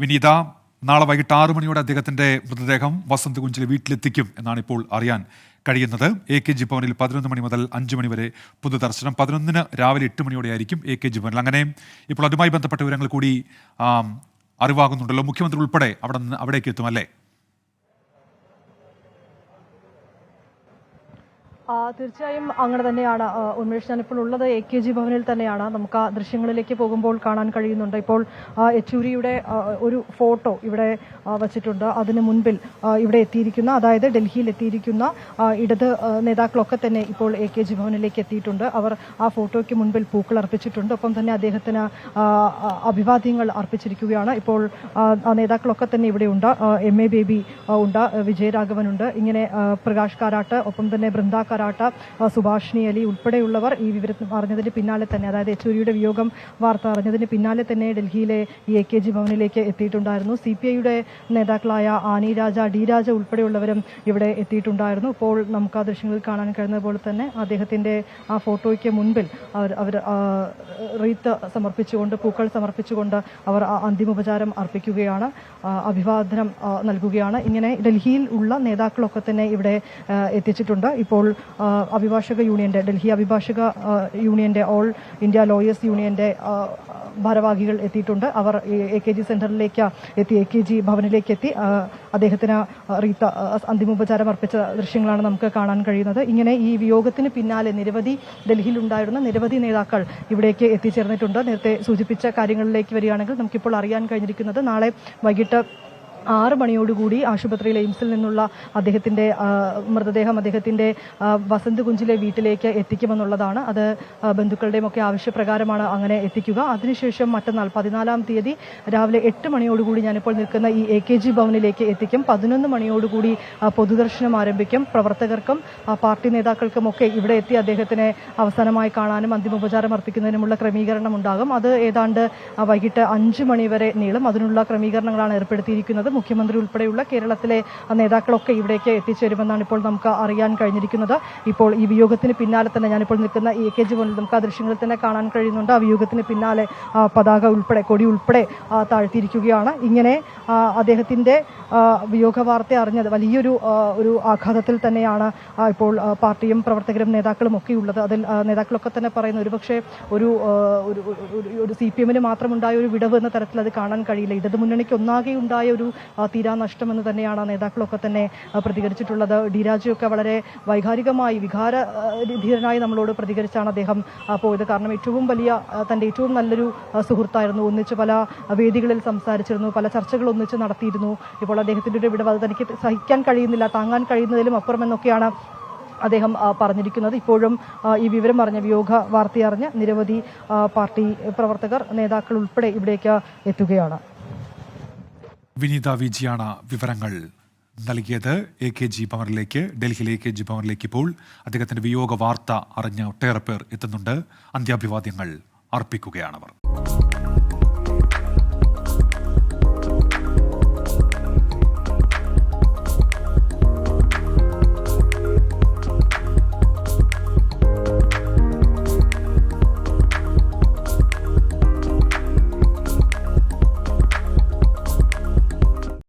വിനീത, നാളെ വൈകിട്ട് 6 മണിയോടെ അദ്ദേഹത്തിന്റെ മൃതദേഹം വസന്തകുഞ്ചിലെ വീട്ടിലെത്തിക്കും എന്നാണ് ഇപ്പോൾ അറിയാൻ കഴിയുന്നത്. AKG ഭവനിൽ 11 മണി മുതൽ 5 മണി വരെ പൊതുദർശനം. 11-ന് രാവിലെ 8 മണിയോടെ ആയിരിക്കും AKG ഭവനിൽ. അങ്ങനെ ഇപ്പോൾ അതുമായി ബന്ധപ്പെട്ട വിവരങ്ങൾ കൂടി അറിവാകുന്നുണ്ടല്ലോ. മുഖ്യമന്ത്രി ഉൾപ്പെടെ അവിടേക്ക് എത്തും അല്ലേ? തീർച്ചയായും അങ്ങനെ തന്നെയാണ് ഉന്മേഷ്. ഞാനിപ്പോൾ ഉള്ളത് AKG ഭവനിൽ തന്നെയാണ്. നമുക്ക് ആ ദൃശ്യങ്ങളിലേക്ക് പോകുമ്പോൾ കാണാൻ കഴിയുന്നുണ്ട്. ഇപ്പോൾ യെച്ചൂരിയുടെ ഒരു ഫോട്ടോ ഇവിടെ വച്ചിട്ടുണ്ട്. അതിന് മുൻപിൽ ഇവിടെ എത്തിയിരിക്കുന്ന, അതായത് ഡൽഹിയിൽ എത്തിയിരിക്കുന്ന ഇടത് നേതാക്കളൊക്കെ തന്നെ ഇപ്പോൾ AKG ഭവനിലേക്ക് എത്തിയിട്ടുണ്ട്. അവർ ആ ഫോട്ടോയ്ക്ക് മുൻപിൽ പൂക്കൾ അർപ്പിച്ചിട്ടുണ്ട്. ഒപ്പം തന്നെ അദ്ദേഹത്തിന് അഭിവാദ്യങ്ങൾ അർപ്പിച്ചിരിക്കുകയാണ്. ഇപ്പോൾ നേതാക്കളൊക്കെ തന്നെ ഇവിടെ ഉണ്ട്. MA ബേബി ഉണ്ട്, വിജയരാഘവൻ ഉണ്ട്, ഇങ്ങനെ പ്രകാശ് കാരാട്ട്, ഒപ്പം തന്നെ ബൃന്ദ കാരാട്ട്, സുഭാഷിണി അലി ഉൾപ്പെടെയുള്ളവർ ഈ വിവരം അറിഞ്ഞതിന് പിന്നാലെ തന്നെ, അതായത് യെച്ചൂരിയുടെ വിയോഗം വാർത്ത അറിഞ്ഞതിന് പിന്നാലെ തന്നെ ഡൽഹിയിലെ ഈ AKG ഭവനിലേക്ക് എത്തിയിട്ടുണ്ടായിരുന്നു. CPIയുടെ നേതാക്കളായ ആനി രാജ, D രാജ ഉൾപ്പെടെയുള്ളവരും ഇവിടെ എത്തിയിട്ടുണ്ടായിരുന്നു. ഇപ്പോൾ നമുക്ക് ആ ദൃശ്യങ്ങളിൽ കാണാൻ കഴിയുന്ന പോലെ തന്നെ അദ്ദേഹത്തിന്റെ ആ ഫോട്ടോയ്ക്ക് മുൻപിൽ അവർ റീത്ത് സമർപ്പിച്ചുകൊണ്ട്, പൂക്കൾ സമർപ്പിച്ചുകൊണ്ട് അവർ അന്തിമോപചാരം അർപ്പിക്കുകയാണ്, അഭിവാദനം നൽകുകയാണ്. ഇങ്ങനെ ഡൽഹിയിൽ ഉള്ള നേതാക്കളൊക്കെ തന്നെ ഇവിടെ എത്തിച്ചിട്ടുണ്ട്. ഇപ്പോൾ അഭിഭാഷക യൂണിയന്റെ, ഡൽഹി അഭിഭാഷക യൂണിയന്റെ, ഓൾ ഇന്ത്യ ലോയേഴ്സ് യൂണിയന്റെ ഭാരവാഹികൾ എത്തിയിട്ടുണ്ട്. അവർ AKG സെന്ററിലേക്ക് എത്തി, AKG ഭവനിലേക്ക് എത്തി അദ്ദേഹത്തിന് റീത്ത് അന്തിമോപചാരം അർപ്പിച്ച ദൃശ്യങ്ങളാണ് നമുക്ക് കാണാൻ കഴിയുന്നത്. ഇങ്ങനെ ഈ വിയോഗത്തിന് പിന്നാലെ ഡൽഹിയിലുണ്ടായിരുന്ന നിരവധി നേതാക്കൾ ഇവിടേക്ക് എത്തിച്ചേർന്നിട്ടുണ്ട്. നേരത്തെ സൂചിപ്പിച്ച കാര്യങ്ങളിലേക്ക് വരികയാണെങ്കിൽ നമുക്കിപ്പോൾ അറിയാൻ കഴിഞ്ഞിരിക്കുന്നത് നാളെ വൈകിട്ട് 6 മണിയോടുകൂടി ആശുപത്രിയിലെ എയിംസിൽ നിന്നുള്ള അദ്ദേഹത്തിന്റെ മൃതദേഹം അദ്ദേഹത്തിന്റെ വസന്തകുഞ്ചിലെ വീട്ടിലേക്ക് എത്തിക്കുമെന്നുള്ളതാണ്. അത് ബന്ധുക്കളുടെയും ഒക്കെ ആവശ്യപ്രകാരമാണ് അങ്ങനെ എത്തിക്കുക. അതിനുശേഷം മറ്റന്നാൾ 14-ാം തീയതി രാവിലെ 8 മണിയോടുകൂടി ഞാനിപ്പോൾ നിൽക്കുന്ന ഈ AKG ഭവനിലേക്ക് എത്തിക്കും. 11 മണിയോടുകൂടി പൊതുദർശനം ആരംഭിക്കും. പ്രവർത്തകർക്കും പാർട്ടി നേതാക്കൾക്കും ഒക്കെ ഇവിടെ എത്തി അദ്ദേഹത്തിനെ അവസാനമായി കാണാനും അന്തിമോപചാരം അർപ്പിക്കുന്നതിനുമുള്ള ക്രമീകരണം ഉണ്ടാകും. അത് ഏതാണ്ട് വൈകിട്ട് 5 മണി വരെ നീളും. അതിനുള്ള ക്രമീകരണങ്ങളാണ് ഏർപ്പെടുത്തിയിരിക്കുന്നത്. മുഖ്യമന്ത്രി ഉൾപ്പെടെയുള്ള കേരളത്തിലെ നേതാക്കളൊക്കെ ഇവിടേക്ക് എത്തിച്ചേരുമെന്നാണ് ഇപ്പോൾ നമുക്ക് അറിയാൻ കഴിഞ്ഞിരിക്കുന്നത്. ഇപ്പോൾ ഈ വിയോഗത്തിന് പിന്നാലെ തന്നെ ഞാനിപ്പോൾ നിൽക്കുന്ന AKG ഭവനിൽ നമുക്ക് ആ ദൃശ്യങ്ങളിൽ തന്നെ കാണാൻ കഴിയുന്നുണ്ട്. ആ വിയോഗത്തിന് പിന്നാലെ പതാക ഉൾപ്പെടെ, കൊടി ഉൾപ്പെടെ താഴ്ത്തിയിരിക്കുകയാണ്. ഇങ്ങനെ അദ്ദേഹത്തിന്റെ വിയോഗ വാർത്ത അറിഞ്ഞത് വലിയൊരു ആഘാതത്തിൽ തന്നെയാണ് ഇപ്പോൾ പാർട്ടിയും പ്രവർത്തകരും നേതാക്കളും ഒക്കെ ഉള്ളത്. അതിൽ നേതാക്കളൊക്കെ തന്നെ പറയുന്നു, ഒരുപക്ഷെ ഒരു CPM-ന് മാത്രമുണ്ടായ ഒരു വിടവ് എന്ന തരത്തിൽ അത് കാണാൻ കഴിയില്ല. ഇടതു മുന്നണിക്ക് ഒന്നാകെ ഉണ്ടായ ഒരു തീരാ നഷ്ടം എന്ന് തന്നെയാണ് നേതാക്കളൊക്കെ തന്നെ പ്രതികരിച്ചിട്ടുള്ളത്. D രാജയൊക്കെ വളരെ വൈകാരികമായി, വികാരധീരനായി നമ്മളോട് പ്രതികരിച്ചാണ് അദ്ദേഹം പോയത്. കാരണം തന്റെ ഏറ്റവും നല്ലൊരു സുഹൃത്തായിരുന്നു. ഒന്നിച്ച് പല വേദികളിൽ സംസാരിച്ചിരുന്നു, പല ചർച്ചകൾ ഒന്നിച്ച് നടത്തിയിരുന്നു. ഇപ്പോൾ അദ്ദേഹത്തിന്റെ ഒരു വിടവ് അത് തനിക്ക് സഹിക്കാൻ കഴിയുന്നില്ല, താങ്ങാൻ കഴിയുന്നതിലും അപ്പുറം എന്നൊക്കെയാണ് അദ്ദേഹം പറഞ്ഞിരിക്കുന്നത്. ഇപ്പോഴും ഈ വിവരം അറിഞ്ഞ, വിയോഗ വാർത്തയറിഞ്ഞ് നിരവധി പാർട്ടി പ്രവർത്തകർ, നേതാക്കൾ ഉൾപ്പെടെ ഇവിടേക്ക് എത്തുകയാണ്. വിനീത വിജിയാണ് വിവരങ്ങൾ നൽകിയത്. AKG ഭവനിലേക്ക്, ഡൽഹിയിലെ AKG ഭവനിലേക്ക് ഇപ്പോൾ അദ്ദേഹത്തിന്റെ വിയോഗ വാർത്ത അറിഞ്ഞ ഒട്ടേറെ പേർ എത്തുന്നുണ്ട്. അന്ത്യാഭിവാദ്യങ്ങൾ അർപ്പിക്കുകയാണവർ.